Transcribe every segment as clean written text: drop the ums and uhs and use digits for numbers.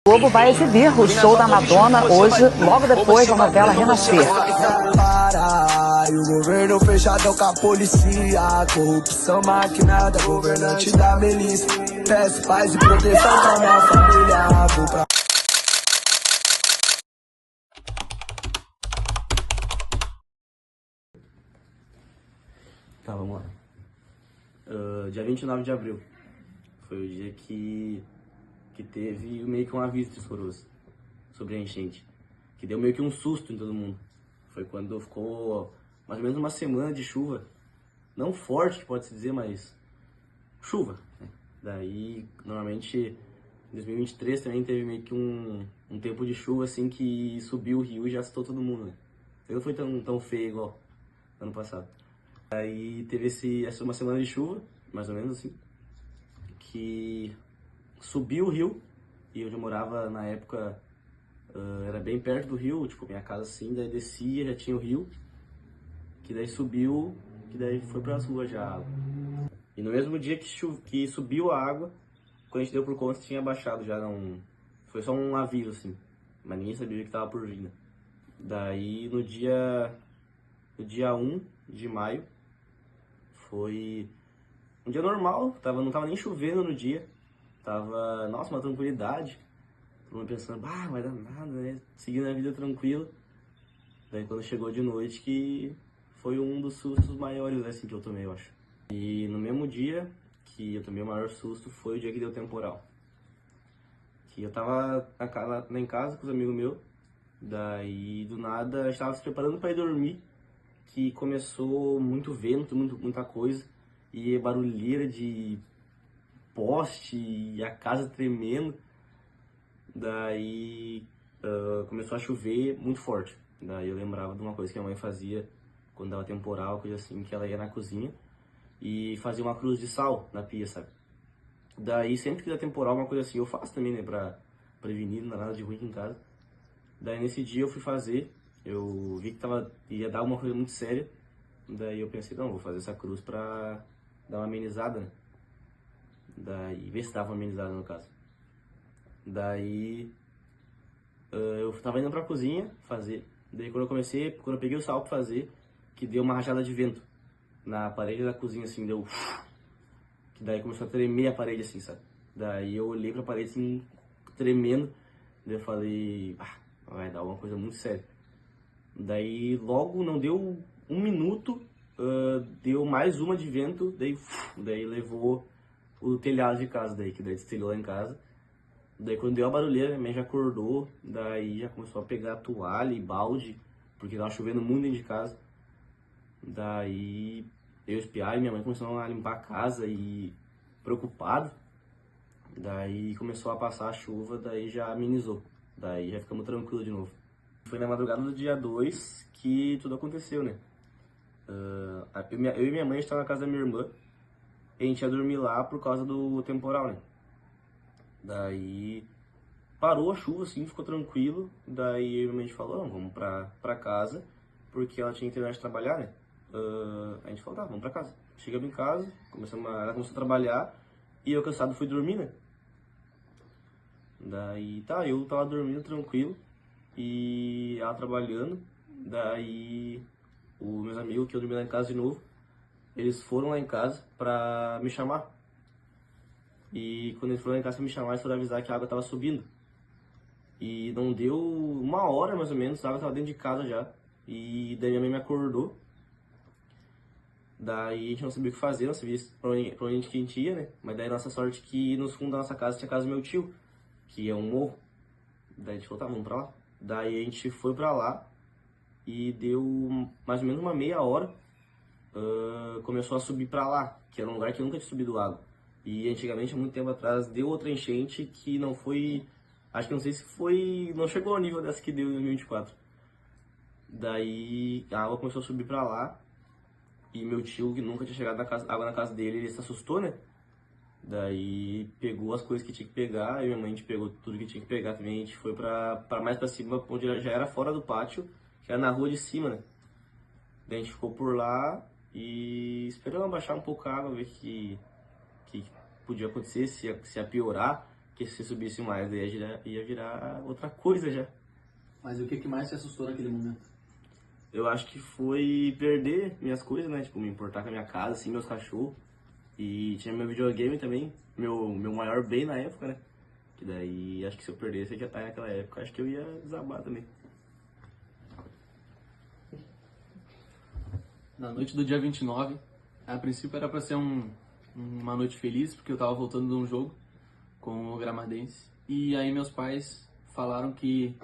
O Globo vai exibir o show da Madonna hoje, logo depois da novela Renascer. O governo fechado com a polícia, corrupção maquinada, governante da milícia. Peço paz e proteção pra minha família. Vou pra... Tá, vamos lá. Dia 29 de abril foi o dia que teve meio que um aviso de Soros sobre a enchente, que deu meio que um susto em todo mundo. Foi quando ficou mais ou menos uma semana de chuva, não forte, que pode-se dizer, mas chuva, né? Daí, normalmente, em 2023 também teve meio que um tempo de chuva assim que subiu o rio e já assustou todo mundo, né? Não foi tão feio igual ano passado. Aí teve essa uma semana de chuva, mais ou menos assim, que subiu o rio, e onde eu morava na época era bem perto do rio, tipo, minha casa assim, daí descia, já tinha o rio, que daí subiu, que daí foi pras ruas já a água. E no mesmo dia que subiu a água, quando a gente deu por conta, tinha baixado já, não... Foi só um aviso assim, mas ninguém sabia o que tava por vindo. Daí no dia 1 de maio, foi um dia normal, não tava nem chovendo no dia, tava, nossa, uma tranquilidade, todo mundo pensando, vai dar nada, né, seguindo a vida tranquila. Daí quando chegou de noite que foi um dos sustos maiores assim que eu tomei, eu acho. E no mesmo dia que eu tomei o maior susto foi o dia que deu temporal. Que eu tava lá em casa com os amigos meus, daí do nada a gente tava se preparando para ir dormir, que começou muito vento, muita coisa, e barulheira de poste, e a casa tremendo. Daí começou a chover muito forte. Daí eu lembrava de uma coisa que a mãe fazia quando dava temporal, coisa assim, que ela ia na cozinha e fazia uma cruz de sal na pia, sabe? Daí sempre que dá temporal, uma coisa assim, eu faço também, né, pra prevenir, não dá nada de ruim aqui em casa. Daí nesse dia eu fui fazer, eu vi que ia dar uma coisa muito séria. Daí eu pensei, não, vou fazer essa cruz pra dar uma amenizada, né? Daí, ver se dava uma amenizada no caso. Daí eu tava indo pra cozinha fazer. Daí quando eu peguei o sal pra fazer, que deu uma rajada de vento na parede da cozinha, assim, deu... Que daí começou a tremer a parede, assim, sabe? Daí eu olhei pra parede, assim, tremendo. Daí eu falei, vai dar uma coisa muito séria. Daí logo, não deu um minuto, deu mais uma de vento, daí levou o telhado de casa, que daí destelhou lá em casa. Daí quando deu a barulheira, minha mãe já acordou, daí já começou a pegar toalha e balde, porque tava chovendo muito dentro de casa. Daí eu espiar e minha mãe começou a limpar a casa e preocupado. Daí começou a passar a chuva, daí já amenizou. Daí já ficamos tranquilos de novo. Foi na madrugada do dia 2 que tudo aconteceu, né? Eu e minha mãe estavam na casa da minha irmã, e a gente ia dormir lá por causa do temporal, né? Daí parou a chuva, assim, ficou tranquilo. Daí eu e minha mãe falou, não, vamos pra casa, porque ela tinha que terminar de trabalhar, né? A gente falou, tá, vamos pra casa. Chegamos em casa, ela começou a trabalhar, e eu cansado fui dormir, né? Daí tá, eu tava dormindo tranquilo, e ela trabalhando. Daí os meus amigos, que eu dormi lá em casa de novo, eles foram lá em casa pra me chamar. E quando eles foram lá em casa pra me chamar, eles foram avisar que a água tava subindo. E não deu uma hora mais ou menos, a água tava dentro de casa já. E daí minha mãe me acordou. Daí a gente não sabia o que fazer, não sabia pra onde que a gente ia, né? Mas daí nossa sorte que nos fundos da nossa casa tinha a casa do meu tio, que é um morro. Daí a gente falou, tá, vamos pra lá. Daí a gente foi pra lá e deu mais ou menos uma meia hora, começou a subir pra lá, que era um lugar que eu nunca tinha subido água. E antigamente, há muito tempo atrás, deu outra enchente que não foi... Acho que não sei se foi... Não chegou ao nível dessa que deu em 2024. Daí a água começou a subir pra lá. E meu tio, que nunca tinha chegado água na casa dele, ele se assustou, né? Daí pegou as coisas que tinha que pegar. E minha mãe, a gente pegou tudo que tinha que pegar também. A gente foi pra mais pra cima, onde já era fora do pátio, que era na rua de cima, né? Daí a gente ficou por lá e esperando baixar um pouco a água, ver que podia acontecer, se ia piorar. que se subisse mais, daí ia virar outra coisa já. Mas o que mais te assustou naquele momento? Eu acho que foi perder minhas coisas, né? Tipo, me importar com a minha casa, assim, meus cachorros. E tinha meu videogame também, meu maior bem na época, né? Que daí, acho que se eu perdesse, que ia estar naquela época, acho que eu ia desabar também. Na noite do dia 29, a princípio era pra ser uma noite feliz, porque eu tava voltando de um jogo com o Gramadense. E aí meus pais falaram que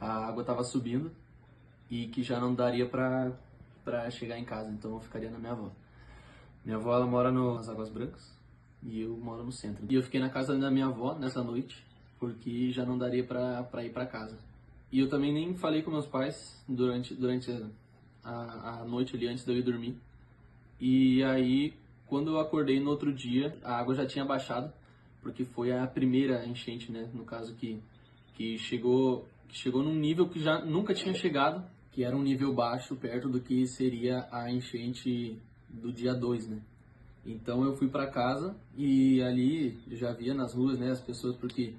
a água tava subindo e que já não daria pra chegar em casa, então eu ficaria na minha avó. Minha avó, ela mora nas Águas Brancas e eu moro no centro. E eu fiquei na casa da minha avó nessa noite, porque já não daria pra ir pra casa. E eu também nem falei com meus pais durante a noite ali antes de eu ir dormir. E aí, quando eu acordei no outro dia, a água já tinha baixado, porque foi a primeira enchente, né? No caso que chegou num nível que já nunca tinha chegado, que era um nível baixo, perto do que seria a enchente do dia 2, né? Então eu fui para casa e ali eu já via nas ruas, né, as pessoas, porque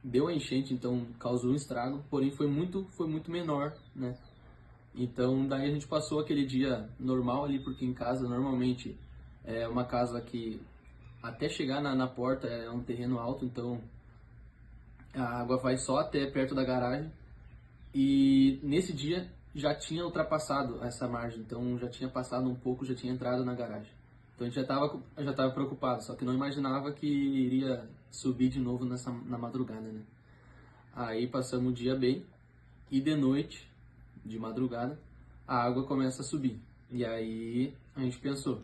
deu a enchente, então causou um estrago, porém foi muito menor, né? Então daí a gente passou aquele dia normal ali, porque em casa normalmente é uma casa que até chegar na porta é um terreno alto, então a água vai só até perto da garagem. E nesse dia já tinha ultrapassado essa margem, então já tinha passado um pouco, já tinha entrado na garagem. Então a gente já tava preocupado, só que não imaginava que iria subir de novo na madrugada, né? Aí passamos o dia bem e de noite, de madrugada, a água começa a subir. E aí a gente pensou,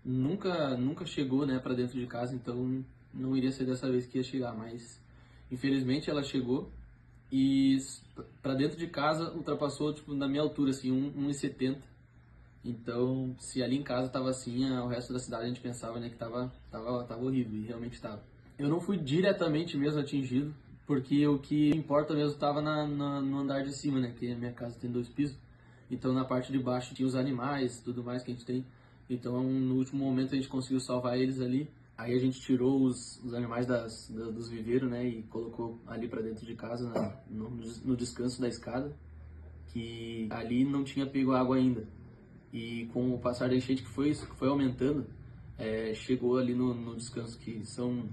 nunca chegou, né, para dentro de casa, então não iria ser dessa vez que ia chegar, mas infelizmente ela chegou. E para dentro de casa ultrapassou, tipo, na minha altura, assim, 1,70. Então, se ali em casa tava assim, o resto da cidade a gente pensava, né, que tava horrível, e realmente tava. Eu não fui diretamente mesmo atingido, porque o que importa mesmo tava no andar de cima, né, que a minha casa tem 2 pisos. Então, na parte de baixo tinha os animais, tudo mais que a gente tem. Então, no último momento a gente conseguiu salvar eles ali. Aí a gente tirou os animais dos viveiros, né, e colocou ali para dentro de casa, no descanso da escada, que ali não tinha pego água ainda. E com o passar da enchente que foi aumentando, chegou ali no descanso, que são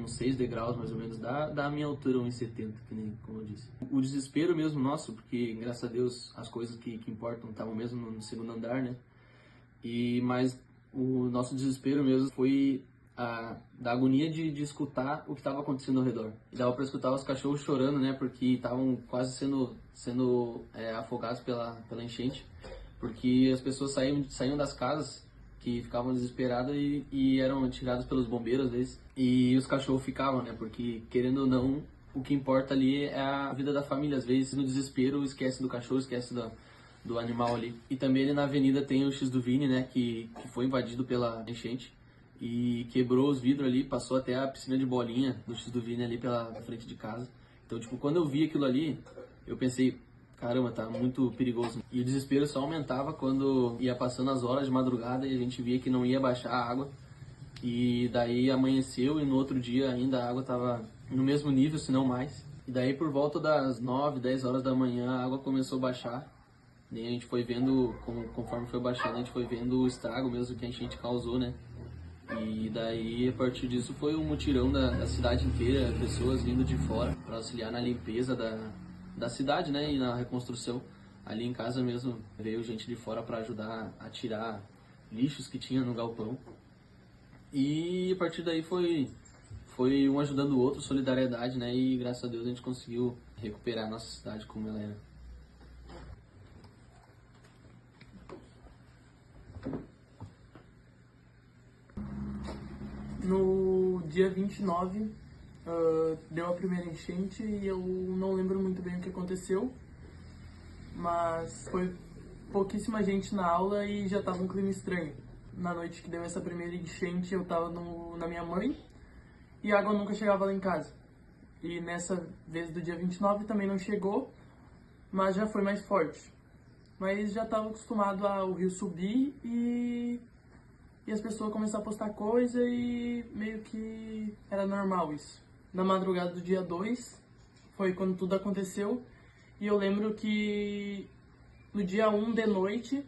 6 degraus mais ou menos, da minha altura, 1,70, que nem como eu disse. O desespero mesmo nosso, porque graças a Deus as coisas que importam estavam mesmo no segundo andar, né, mas o nosso desespero mesmo foi da agonia de escutar o que estava acontecendo ao redor. E dava para escutar os cachorros chorando, né, porque estavam quase sendo afogados pela enchente, porque as pessoas saíam das casas, que ficavam desesperadas e eram tiradas pelos bombeiros às vezes, e os cachorros ficavam, né, porque querendo ou não, o que importa ali é a vida da família. Às vezes no desespero esquece do cachorro, esquece do animal ali. E também ali na avenida tem o X do Vini, né, que foi invadido pela enchente e quebrou os vidros ali, passou até a piscina de bolinha do X do Vini ali pela frente de casa. Então, tipo, quando eu vi aquilo ali, eu pensei, caramba, tá muito perigoso. E o desespero só aumentava quando ia passando as horas de madrugada e a gente via que não ia baixar a água. E daí amanheceu e no outro dia ainda a água tava no mesmo nível, se não mais. E daí por volta das 9, 10 horas da manhã a água começou a baixar. E a gente foi vendo, conforme foi baixando, a gente foi vendo o estrago mesmo que a enchente causou, né? E daí, a partir disso, foi um mutirão da cidade inteira, pessoas vindo de fora para auxiliar na limpeza da cidade, né, e na reconstrução. Ali em casa mesmo, veio gente de fora para ajudar a tirar lixos que tinha no galpão. E a partir daí foi um ajudando o outro, solidariedade, né, e graças a Deus a gente conseguiu recuperar a nossa cidade como ela era. No dia 29, deu a primeira enchente e eu não lembro muito bem o que aconteceu, mas foi pouquíssima gente na aula e já tava um clima estranho. Na noite que deu essa primeira enchente, eu tava na minha mãe e a água nunca chegava lá em casa. E nessa vez do dia 29 também não chegou, mas já foi mais forte. Mas já tava acostumado ao rio subir e as pessoas começaram a postar coisa e meio que era normal isso. na madrugada do dia 2, foi quando tudo aconteceu. E eu lembro que no dia 1 de noite,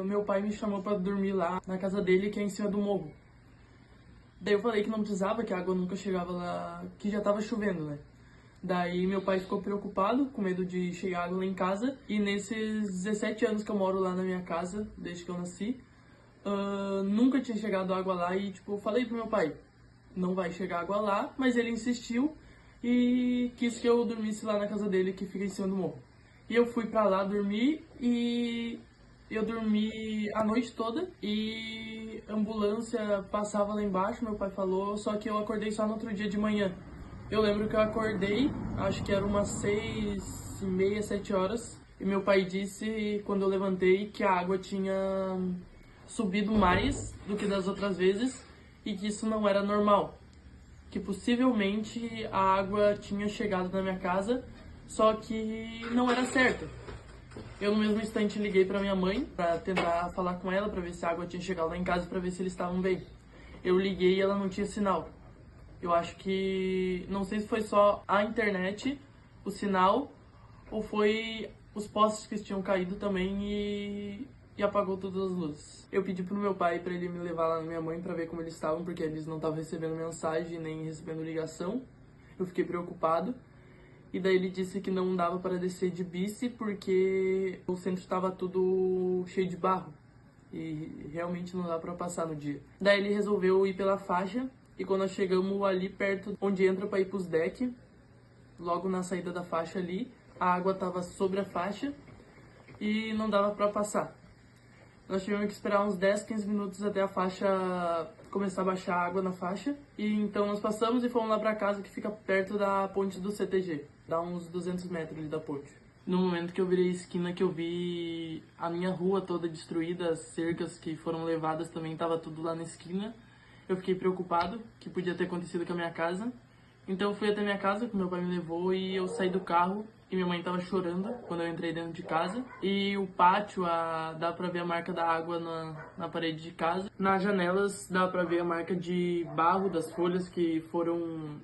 meu pai me chamou para dormir lá na casa dele, que é em cima do morro. Daí eu falei que não precisava, que a água nunca chegava lá, que já tava chovendo, né? Daí meu pai ficou preocupado, com medo de chegar água lá em casa. E nesses 17 anos que eu moro lá na minha casa, desde que eu nasci, nunca tinha chegado água lá. E tipo, eu falei pro meu pai, não vai chegar água lá, mas ele insistiu e quis que eu dormisse lá na casa dele, que fica em cima do morro. E eu fui pra lá dormir e eu dormi a noite toda e a ambulância passava lá embaixo, meu pai falou, só que eu acordei só no outro dia de manhã. Eu lembro que eu acordei, acho que era umas 6h30, 7 horas, e meu pai disse, quando eu levantei, que a água tinha subido mais do que das outras vezes e que isso não era normal. Que possivelmente a água tinha chegado na minha casa, só que não era certo. Eu no mesmo instante liguei para minha mãe para tentar falar com ela, para ver se a água tinha chegado lá em casa, para ver se eles estavam bem. Eu liguei e ela não tinha sinal. Eu acho que, não sei se foi só a internet, o sinal, ou foi os postes que tinham caído também e apagou todas as luzes. Eu pedi pro meu pai para ele me levar lá na minha mãe para ver como eles estavam, porque eles não estavam recebendo mensagem nem recebendo ligação. Eu fiquei preocupado. E daí ele disse que não dava para descer de bici porque o centro estava tudo cheio de barro. E realmente não dá para passar no dia. Daí ele resolveu ir pela faixa. E quando nós chegamos ali perto onde entra para ir pros decks, logo na saída da faixa ali, a água estava sobre a faixa e não dava para passar. Nós tivemos que esperar uns 10, 15 minutos até a faixa começar a baixar a água na faixa. E então nós passamos e fomos lá para casa, que fica perto da ponte do CTG. Dá uns 200 metros ali da ponte. No momento que eu virei a esquina, que eu vi a minha rua toda destruída, as cercas que foram levadas também, tava tudo lá na esquina. Eu fiquei preocupado, que podia ter acontecido com a minha casa. Então eu fui até minha casa, que meu pai me levou, e eu saí do carro e minha mãe tava chorando quando eu entrei dentro de casa. E o pátio, dá pra ver a marca da água na parede de casa. Nas janelas dá pra ver a marca de barro das folhas que foram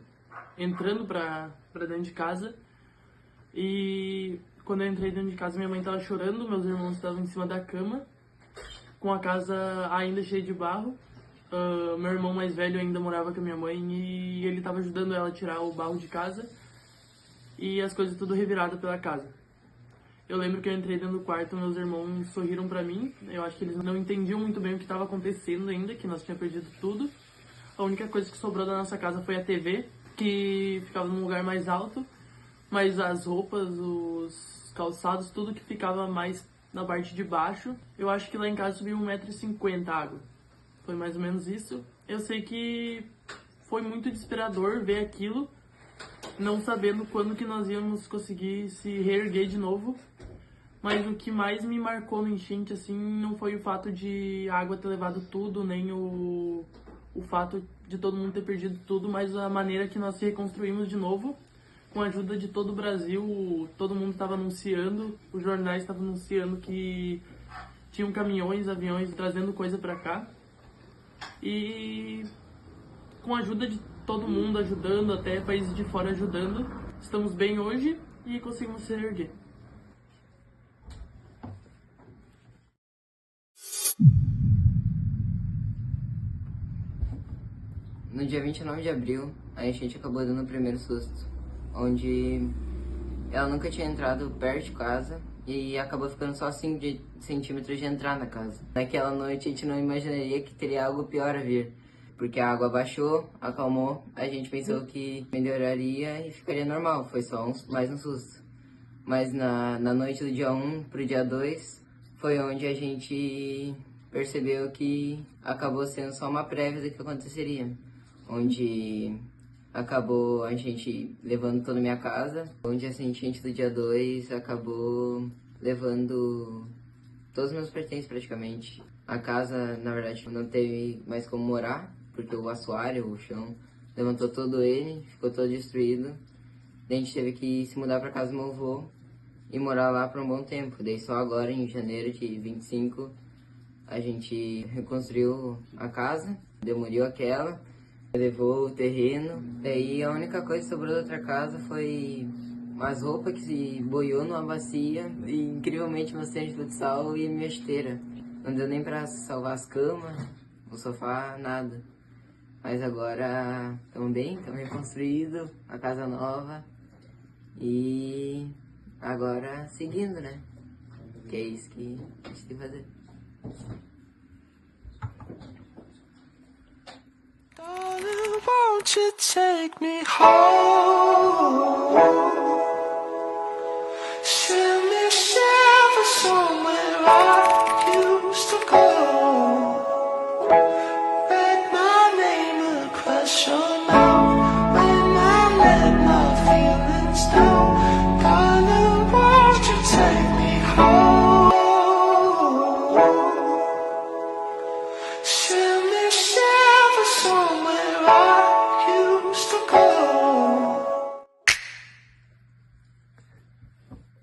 entrando pra dentro de casa. E quando eu entrei dentro de casa, minha mãe tava chorando, meus irmãos estavam em cima da cama, com a casa ainda cheia de barro. Meu irmão mais velho ainda morava com a minha mãe e ele estava ajudando ela a tirar o barro de casa e as coisas tudo revirado pela casa. Eu lembro que eu entrei dentro do quarto, meus irmãos sorriram pra mim. Eu acho que eles não entendiam muito bem o que estava acontecendo ainda, que nós tínhamos perdido tudo. A única coisa que sobrou da nossa casa foi a TV, que ficava num lugar mais alto, mas as roupas, os calçados, tudo que ficava mais na parte de baixo. Eu acho que lá em casa subiu 1,50 m a água. Foi mais ou menos isso. Eu sei que foi muito desesperador ver aquilo, não sabendo quando que nós íamos conseguir se reerguer de novo. Mas o que mais me marcou no enchente, assim, não foi o fato de a água ter levado tudo, nem o fato de todo mundo ter perdido tudo, mas a maneira que nós se reconstruímos de novo, com a ajuda de todo o Brasil. Todo mundo estava anunciando, os jornais estavam anunciando que tinham caminhões, aviões trazendo coisa para cá. E com a ajuda de todo mundo ajudando, até países de fora ajudando, estamos bem hoje e conseguimos se erguer. No dia 29 de abril, a enchente acabou dando o primeiro susto, onde ela nunca tinha entrado perto de casa e acabou ficando só 5 centímetros de entrar na casa. Naquela noite a gente não imaginaria que teria algo pior a vir, porque a água baixou, acalmou, a gente pensou que melhoraria e ficaria normal, foi só mais um susto. Mas na noite do dia 1 pro dia 2 foi onde a gente percebeu que acabou sendo só uma prévia do que aconteceria, onde acabou a gente levando toda a minha casa, onde essa enchente do dia 2 acabou levando todos os meus pertences praticamente. A casa, na verdade, não teve mais como morar, porque o assoalho, o chão, levantou todo ele, ficou todo destruído. Daí a gente teve que se mudar para casa do meu avô e morar lá por um bom tempo. Daí só agora, em janeiro de 25, a gente reconstruiu a casa, demoliu aquela Levou o terreno, daí a única coisa que sobrou da outra casa foi as roupas que se boiou numa bacia e incrivelmente uma cesta de futsal e minha esteira. Não deu nem pra salvar as camas, o sofá, nada. Mas agora estamos bem reconstruídos, a casa nova e agora seguindo, né? Que é isso que a gente tem que fazer. Darling, won't you take me home? Send me shivers somewhere I used to go. Write my name across your mouth when I let my feelings down. Darling, won't you take me home? Send me shivers somewhere I used to go.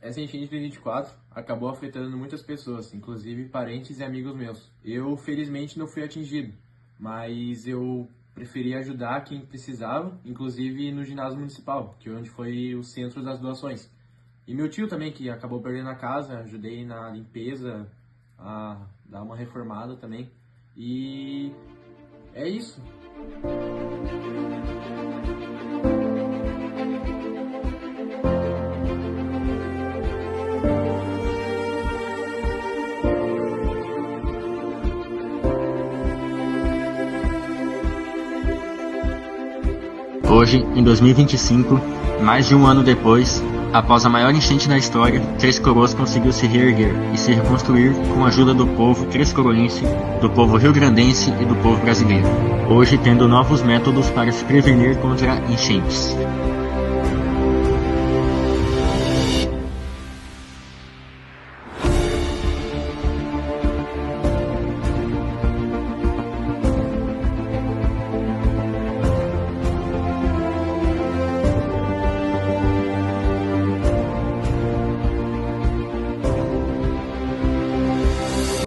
Essa enchente de 2024 acabou afetando muitas pessoas, inclusive parentes e amigos meus. Eu, felizmente, não fui atingido, mas eu preferi ajudar quem precisava, inclusive no ginásio municipal, que é onde foi o centro das doações. E meu tio também, que acabou perdendo a casa, ajudei na limpeza, a dar uma reformada também. E é isso. Hoje, em 2025, mais de um ano depois, após a maior enchente da história, Três Coroas conseguiu se reerguer e se reconstruir com a ajuda do povo três-coroense, do povo rio-grandense e do povo brasileiro. Hoje tendo novos métodos para se prevenir contra enchentes.